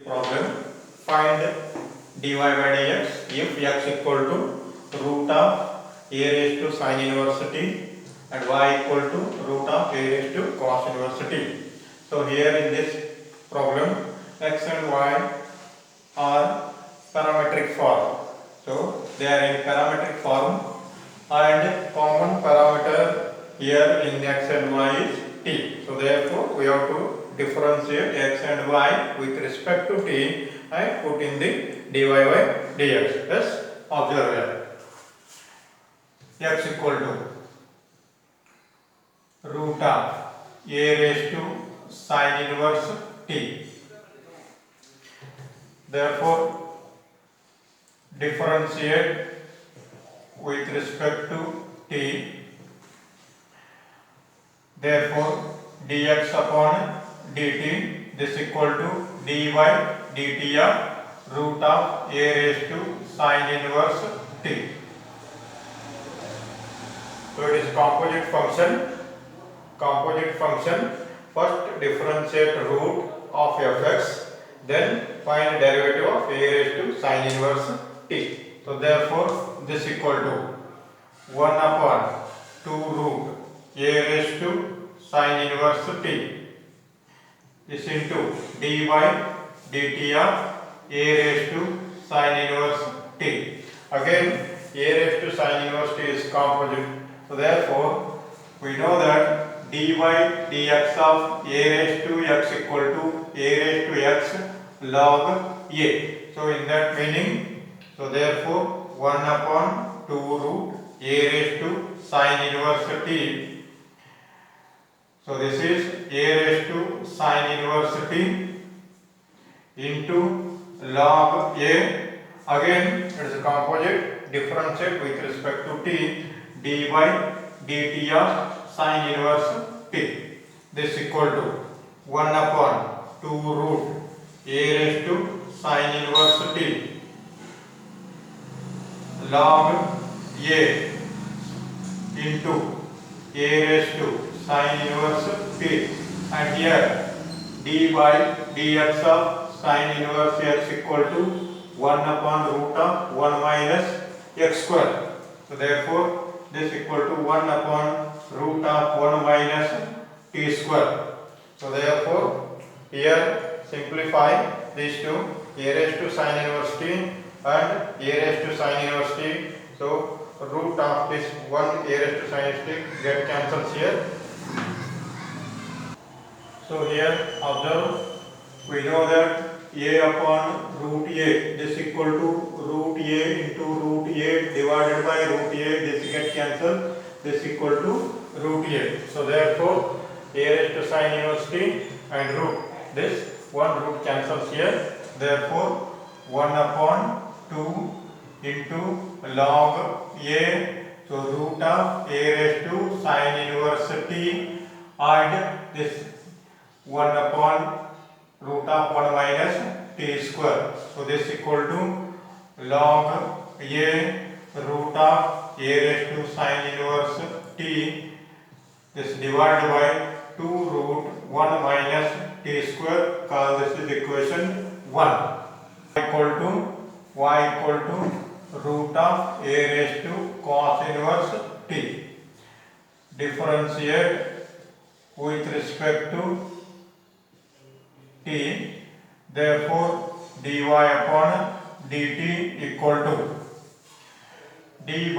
Problem. Find dy by dx if x equal to root of a raised to sin inverse t and y equal to root of a raised to cos inverse t. So here in this problem, x and y are parametric form. So they are in parametric form and common parameter here in x and y is t. So therefore we have to differentiate x and y with respect to t and put in the dy by dx. Yes, observe here. X equal to root of a raised to sin inverse t. Therefore differentiate with respect to t. Therefore dx upon dt, this equal to dy dt of root of a raised to sin inverse t. So it is composite function. Composite function. First differentiate root of fx, then find derivative of a raised to sin inverse t. So therefore this equal to 1 upon 2 root a raised to sin inverse t. This into dy dt of a raised to sin inverse t. Again a raised to sin inverse t is composite. So therefore we know that dy dx of a raised to x equal to a raised to x log a. So in that meaning, so therefore 1 upon 2 root a raised to sin inverse t. So this is a raised to sin inverse t into log a. Again it is a composite, differentiate with respect to t, dy dt of sin inverse t. This equal to 1 upon 2 root a raised to sin inverse t log a into a raised to sin inverse t, and here dy dx of sin inverse x equal to 1 upon root of 1 minus x square. So therefore this equal to 1 upon root of 1 minus t square. So therefore here simplify these two, a raised to sin inverse t and a raised to sin inverse t. So root of this 1 a raised to sin inverse t get cancels here. So here observe, we know that a upon root a, this equal to root a into root a divided by root a, this get cancelled, this equal to root a. So therefore a raised to sin inverse t and root, this one root cancels here. Therefore 1 upon 2 into log a, so root of a raised to sin inverse t and this 1 upon root of 1 minus t square. So this equal to log a root of a raised to sin inverse t, this divided by 2 root 1 minus t square, call this is equation 1. Y equal to root of a raised to cos inverse t. Differentiate with respect to t. Therefore dy upon dt equal to dy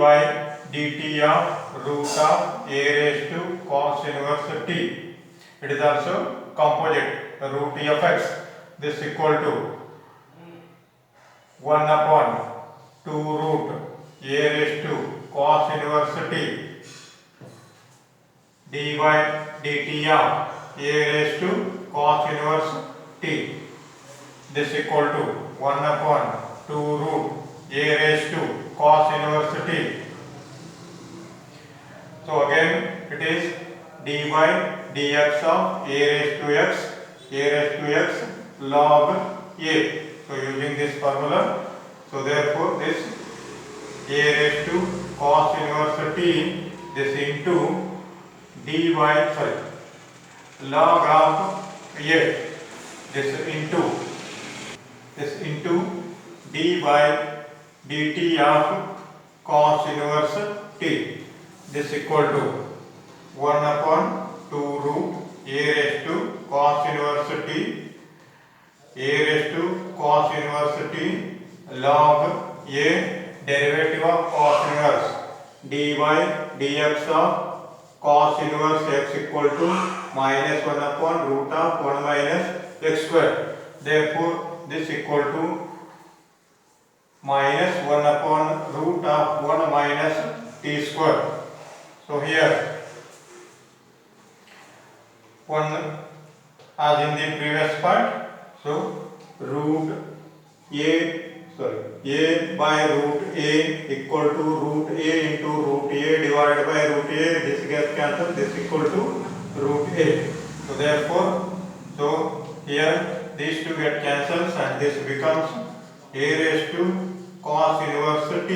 dt of root of a raised to cos inverse t. It is also composite, root e of x. This equal to 1 upon 2 root a raised to cos inverse t dy dt of a raised to cos inverse t. This equal to 1 upon 2 root a raised to cos inverse t. So again it is dy dx of a raised to x log a. So using this formula, so therefore this a raised to cos inverse t, this into dy log of a, this into d by dt of cos inverse t. This equal to 1 upon 2 root a raised to cos inverse t, a raised to cos inverse t log a derivative of cos inverse dy dx of cos inverse x equal to minus 1 upon root of 1 minus x square. Therefore, this equal to minus 1 upon root of 1 minus t square. So here 1 as in the previous part. So root a by root a equal to root a into root a divided by root a. This gets cancelled. This equal to root a. So therefore, here these two get cancelled and this becomes a raised to cos inverse t.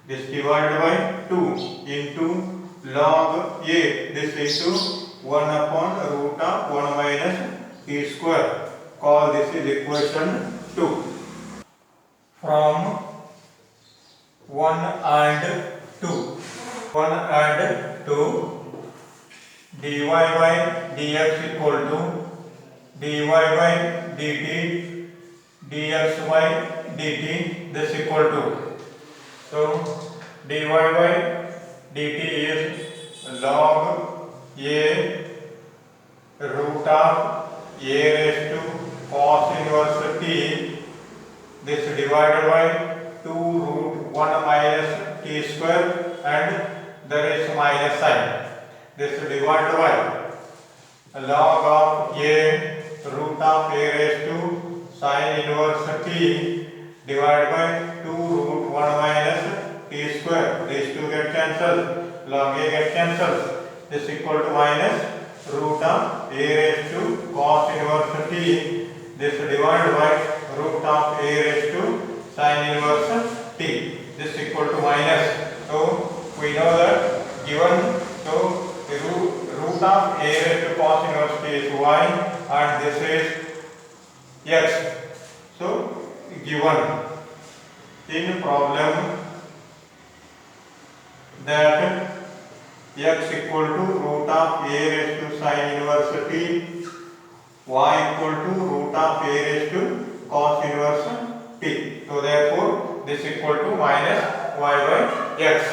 This divided by 2 into log a. This into 1 upon root of 1 minus t square. Call this is equation 2. From 1 and 2. 1 and 2 dy by dx equal to dy by dt dx by dt. This equal to, so dy by dt is log a root of a raised to cos inverse t. This divided by 2 root 1 minus t square and there is minus sign. This divided by log of a root of a raised to sin inverse t divided by 2 root 1 minus t square. These two get cancelled. Log a get cancelled. This equal to minus root of a raised to cos inverse t. This divided by root of a raised to sin inverse t. This equal to minus. So we know that given, so the root of a raised to cos inverse t is y and this is x. So given in problem that x equal to root of a raised to sin inverse t, y equal to root of a raised to cos inverse t. So therefore this equal to minus y by x.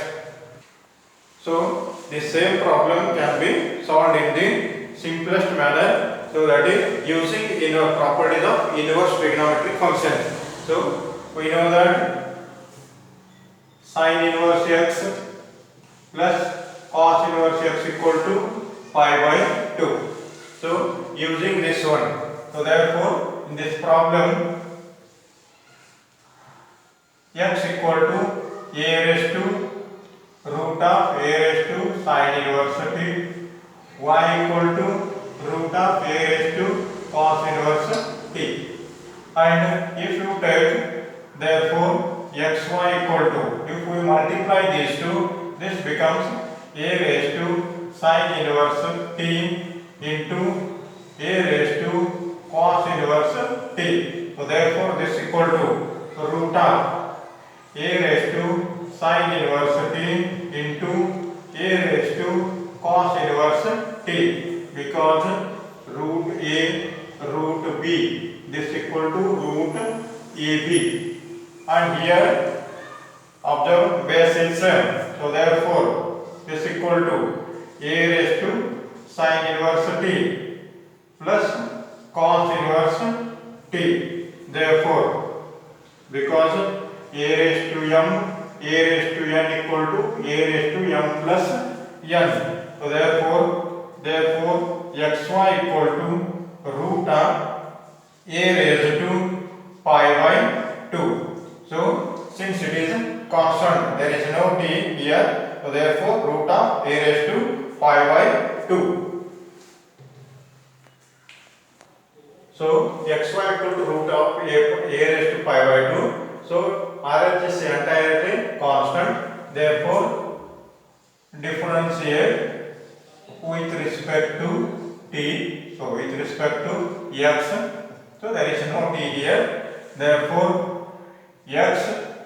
So the same problem can be solved in the simplest manner. So that is using properties of inverse trigonometric function. So we know that sin inverse x plus cos inverse x equal to pi by 2. So using this one, so therefore in this problem x equal to a raised to root of a raised to sin inverse t, y equal to root of a raised to cos inverse t. And if you take, therefore xy equal to, if we multiply these two, this becomes a raised to sin inverse t into a raised to cos inverse t. So therefore this equal to root of a raised to sin inverse t into a raised to cos inverse t, because root a root b, this equal to root ab, and here observe base is same. So therefore this equal to a raised to sin inverse t plus cos inverse t. Therefore because a raised to n equal to a raised to m plus n. So therefore xy equal to root of a raised to pi by 2. So since it is constant, there is no t here. So therefore root of a raised to pi by 2. So xy equal to root of a raised to pi by 2. So RH is entirely constant. Therefore differentiate with respect to t. So with respect to x. So there is no t here. Therefore x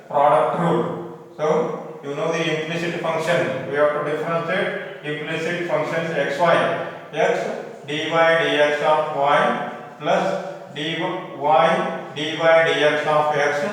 product rule. So you know the implicit function. We have to differentiate implicit functions xy. X dy dx of y plus dy dy dx of x,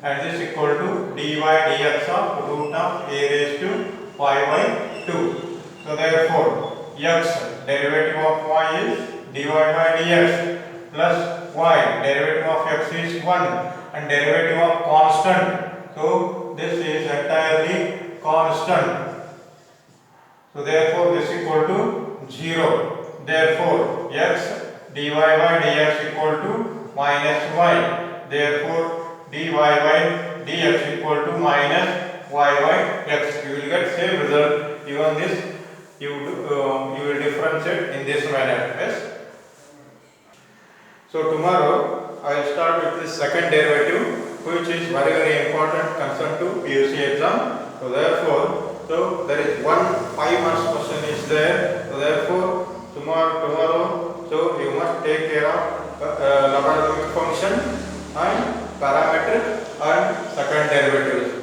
and this is equal to dy dx of root of a raised to y by 2. So therefore x derivative of y is dy by dx plus y derivative of x is 1 and derivative of constant. So this is entirely constant. So therefore this is equal to 0. Therefore x dy by dx equal to minus y. Therefore dy by dx equal to minus y by x. You will get same result. Even this you will differentiate in this manner. Yes. So tomorrow I will start with the second derivative, which is very important concern to PUC exam. So therefore, there is one 5 marks question is there. So therefore tomorrow, so you must take care of logarithmic function and parametric and second derivatives.